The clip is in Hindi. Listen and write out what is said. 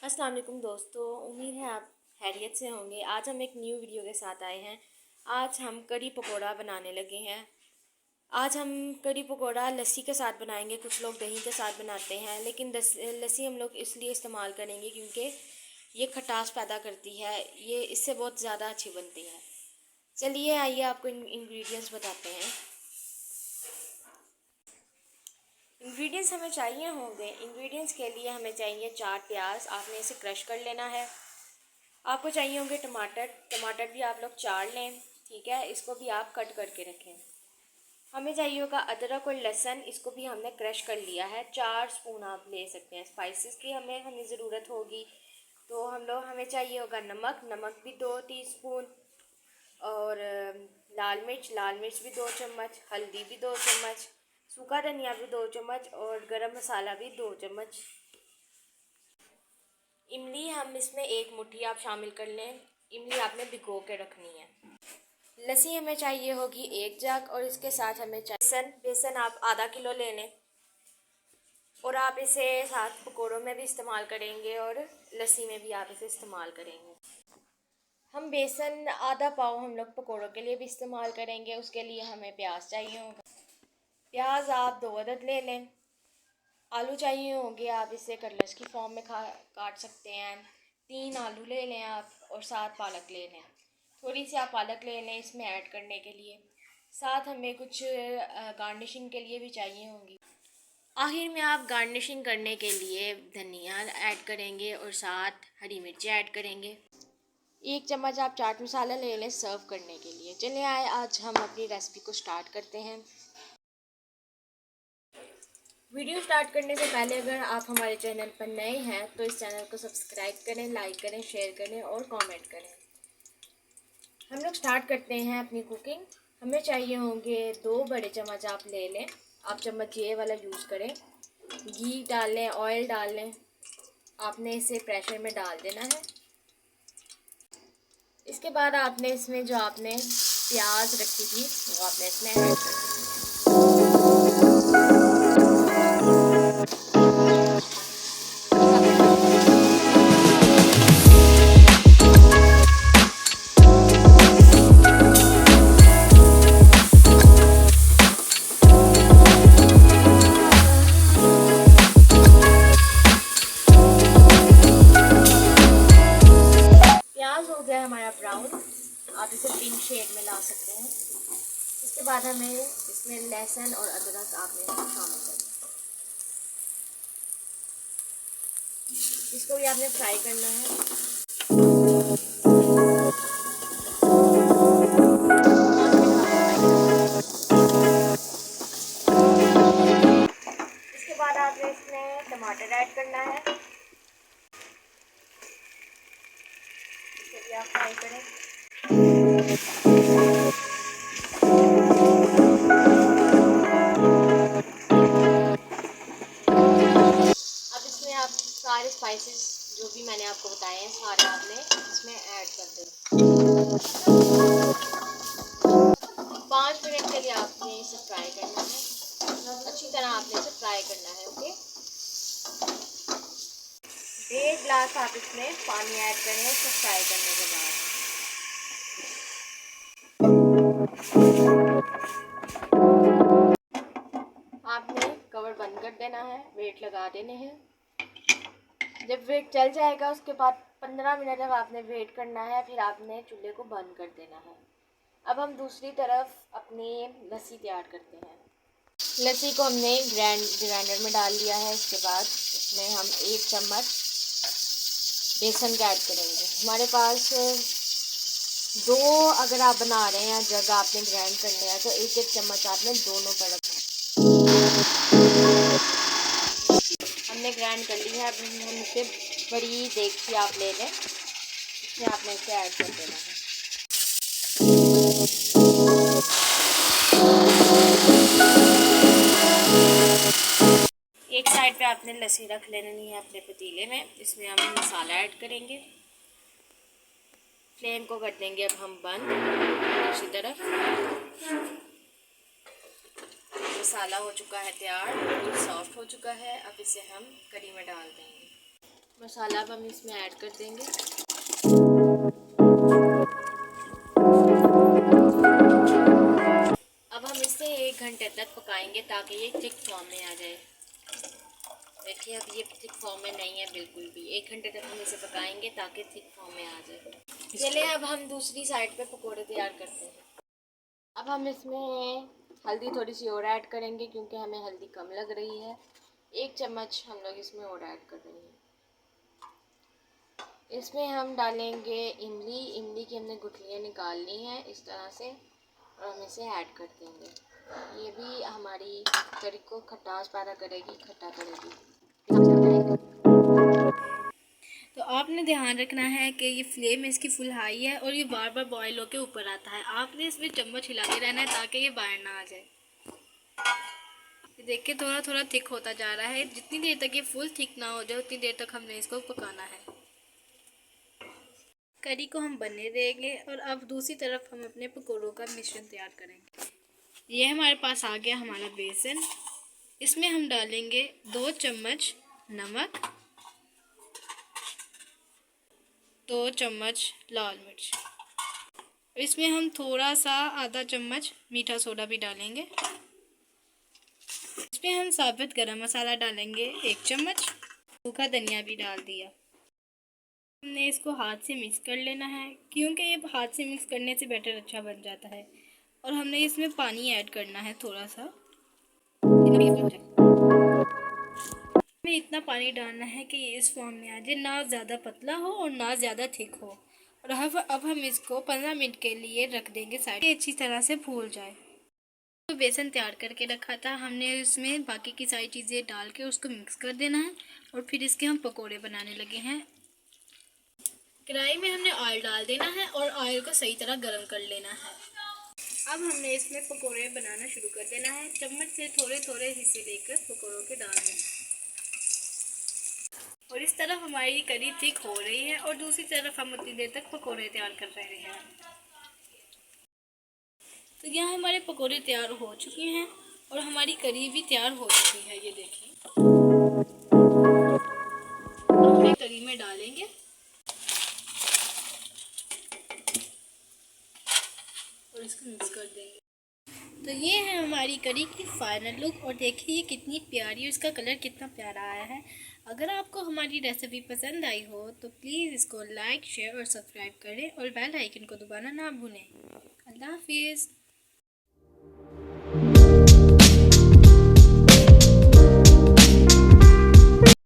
अस्सलाम वालेकुम दोस्तों, उम्मीद है आप खैरियत से होंगे। आज हम एक न्यू वीडियो के साथ आए हैं। आज हम कड़ी पकोड़ा बनाने लगे हैं। आज हम कड़ी पकोड़ा लस्सी के साथ बनाएंगे। कुछ लोग दही के साथ बनाते हैं, लेकिन लस्सी हम लोग इसलिए इस्तेमाल करेंगे क्योंकि ये खटास पैदा करती है। ये इससे बहुत ज़्यादा अच्छी बनती है। चलिए आइए आपको इंग्रेडिएंट्स बताते हैं। इंग्रेडिएंट्स हमें चाहिए होंगे। इंग्रेडिएंट्स के लिए हमें चाहिए 4 प्याज, आपने इसे क्रश कर लेना है। आपको चाहिए होंगे टमाटर, टमाटर भी आप लोग 4 लें, ठीक है। इसको भी आप कट करके रखें। हमें चाहिए होगा अदरक और लहसुन, इसको भी हमने क्रश कर लिया है। 4 स्पून आप ले सकते हैं। स्पाइसेस की हमें ज़रूरत होगी, तो हमें चाहिए होगा नमक, नमक भी 2 टीस्पून, और लाल मिर्च भी 2 चम्मच, हल्दी भी 2 चम्मच, सूखा धनिया भी 2 चम्मच, और गरम मसाला भी 2 चम्मच। इमली हम इसमें 1 मुट्ठी आप शामिल कर लें। इमली आपने भिगो के रखनी है। लस्सी हमें चाहिए होगी 1 जग, और इसके साथ हमें चाहिए बेसन आप आधा किलो ले लें, और आप इसे साथ पकौड़ों में भी इस्तेमाल करेंगे और लस्सी में भी आप इसे इस्तेमाल करेंगे। हम बेसन आधा पाव हम लोग पकौड़ों के लिए भी इस्तेमाल करेंगे। उसके लिए हमें प्याज चाहिए होगा। प्याज आप 2 अदद ले लें। आलू चाहिए होंगे, आप इसे कटलेट्स की फॉर्म में काट सकते हैं। 3 आलू ले लें आप, और 7 पालक ले लें। थोड़ी सी आप पालक ले लें इसमें ऐड करने के लिए। साथ हमें कुछ गार्निशिंग के लिए भी चाहिए होंगी। आखिर में आप गार्निशिंग करने के लिए धनिया ऐड करेंगे और साथ हरी मिर्ची ऐड करेंगे। 1 चम्मच आप चाट मसाला ले लें सर्व करने के लिए। चलिए आए आज हम अपनी रेसिपी को स्टार्ट करते हैं। वीडियो स्टार्ट करने से पहले अगर आप हमारे चैनल पर नए हैं तो इस चैनल को सब्सक्राइब करें, लाइक करें, शेयर करें और कमेंट करें। हम लोग स्टार्ट करते हैं अपनी कुकिंग। हमें चाहिए होंगे 2 बड़े चम्मच आप ले लें। आप चम्मच ये वाला यूज़ करें। घी डाल लें, ऑयल डाल लें। आपने इसे प्रेशर में डाल देना है। इसके बाद आपने इसमें जो आपने प्याज रखी थी वो आपने इसमें ऐड कर देनी है। प्याज हो गया हमारा ब्राउन, आप इसे पिंक शेड में ला सकते हैं। इसके बाद हमें इसमें लहसुन और अदरक आपने शामिल करना है। इसको भी आपने फ्राई करना है। इसके बाद आपने इसमें टमाटर ऐड करना है। इसको भी आप फ्राई करें। आप सारे स्पाइसेस जो भी मैंने आपको बताए हैं सारे आपने इसमें ऐड कर देना। 5 मिनट के लिए आपने इसे फ्राई करना है। अच्छी तरह आपने इसे फ्राई करना है। ओके, 1.5 गिलास आप इसमें पानी ऐड करें इसे फ्राई करने के बाद। आपने कवर बंद कर देना है, वेट लगा देने हैं। जब वेट चल जाएगा उसके बाद 15 मिनट तक आपने वेट करना है, फिर आपने चूल्हे को बंद कर देना है। अब हम दूसरी तरफ अपनी लस्सी तैयार करते हैं। लस्सी को हमने ग्राइंडर में डाल लिया है। इसके बाद इसमें हम 1 चम्मच बेसन का ऐड करेंगे। हमारे पास 2 अगर आप बना रहे हैं जग आपने ग्राइंड करने हैं तो 1-1 चम्मच आपने दोनों पर रखना है। हमने ग्राइंड कर ली है। अब हम इसे बड़ी देगची आप ले लें, इसमें आपने इसे ऐड कर देना है। एक साइड पे आपने लस्सी रख लेनी है अपने पतीले में। इसमें हम मसाला ऐड करेंगे। फ्लेम को कर देंगे अब हम बंद। दूसरी तरफ मसाला हो चुका है तैयार, सॉफ्ट हो चुका है। अब इसे हम कढ़ी में डाल देंगे। मसाला अब हम इसमें ऐड कर देंगे। अब हम इसे 1 घंटे तक पकाएंगे ताकि ये थिक फॉर्म में आ जाए। देखिए अब ये थिक फॉर्म में नहीं है बिल्कुल भी। 1 घंटे तक हम इसे पकाएंगे ताकि थिक फॉर्म में आ जाए। चलिए अब हम दूसरी साइड पे पकोड़े तैयार करते हैं। अब हम इसमें हल्दी थोड़ी सी और ऐड करेंगे क्योंकि हमें हल्दी कम लग रही है। 1 चम्मच हम लोग इसमें और ऐड कर रहे हैं। इसमें हम डालेंगे इमली। इमली की हमने गुठलियाँ निकाल ली हैं इस तरह से और हम इसे ऐड कर देंगे। ये भी हमारी करी को खटास पैदा करेगी, खट्टा करेगी। तो आपने ध्यान रखना है कि ये फ्लेम इसकी फुल हाई है और ये बार बार बॉईल होके ऊपर आता है। आपने इसमें चम्मच हिलाते रहना है ताकि ये बाहर ना आ जाए। देखिए थोड़ा थोड़ा थिक होता जा रहा है। जितनी देर तक ये फुल थिक ना हो जाए उतनी देर तक हमने इसको पकाना है। करी को हम बनने देंगे और अब दूसरी तरफ हम अपने पकौड़ों का मिश्रण तैयार करेंगे। ये हमारे पास आ गया हमारा बेसन। इसमें हम डालेंगे 2 चम्मच नमक, 2 चम्मच लाल मिर्च। इसमें हम थोड़ा सा आधा चम्मच मीठा सोडा भी डालेंगे। इसमें हम साबुत गरम मसाला डालेंगे 1 चम्मच। सूखा धनिया भी डाल दिया। हमने इसको हाथ से मिक्स कर लेना है क्योंकि ये हाथ से मिक्स करने से बैटर अच्छा बन जाता है। और हमने इसमें पानी ऐड करना है थोड़ा सा। हमें इतना पानी डालना है कि ये इस फॉर्म में आ जाए, ना ज़्यादा पतला हो और ना ज़्यादा थिक हो। और अब हम इसको 15 मिनट के लिए रख देंगे साइड, अच्छी तरह से फूल जाए। तो बेसन तैयार करके रखा था हमने, इसमें बाकी की सारी चीज़ें डाल के उसको मिक्स कर देना है और फिर इसके हम पकोड़े बनाने लगे हैं। कढ़ाई में हमने ऑयल डाल देना है और ऑयल को सही तरह गर्म कर लेना है। अब हमने इसमें पकोड़े बनाना शुरू कर देना है। चम्मच से थोड़े थोड़े हिस्से लेकर पकोड़ों के डालने हैं। और इस तरफ हमारी करी थिक हो रही है और दूसरी तरफ हम उतनी देर तक पकोड़े तैयार कर रहे हैं। तो यहाँ हमारे पकोड़े तैयार हो चुके हैं और हमारी करी भी तैयार हो चुकी है। ये देखिए हम करी में डालेंगे और इसको मिक्स कर देंगे। तो ये है हमारी करी की फाइनल लुक और देखिए ये कितनी प्यारी है, इसका कलर कितना प्यारा आया है। अगर आपको हमारी रेसिपी पसंद आई हो तो प्लीज़ इसको लाइक, शेयर और सब्सक्राइब करें और बेल आइकन को दबाना ना भूलें। अल्लाह हाफिज़।